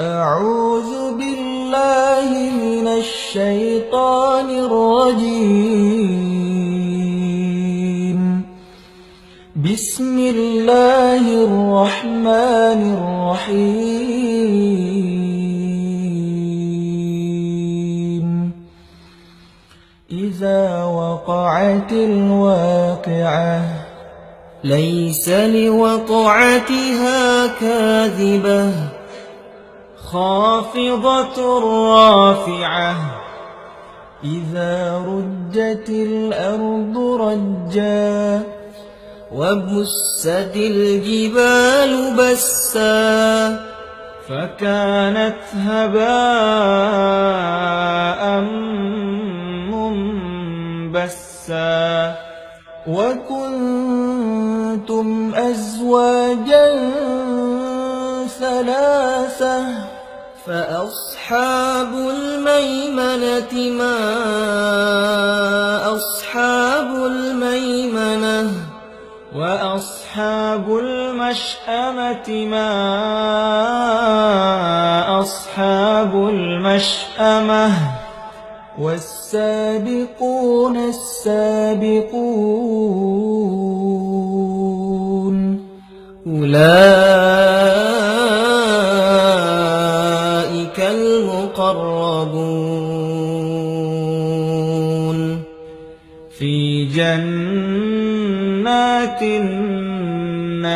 أعوذ بالله من الشيطان الرجيم. بسم الله الرحمن الرحيم. إذا وقعت الواقعة ليس لوقعتها كاذبة خافضة رافعة إذا رجت الأرض رجا وبست الجبال بسا فكانت هباء منبسا وكنتم أزواجا ثلاثة فأصحاب الميمنة ما أصحاب الميمنة وأصحاب المشأمة ما أصحاب المشأمة والسابقون السابقون أولئك المقربون في جنات النعيم.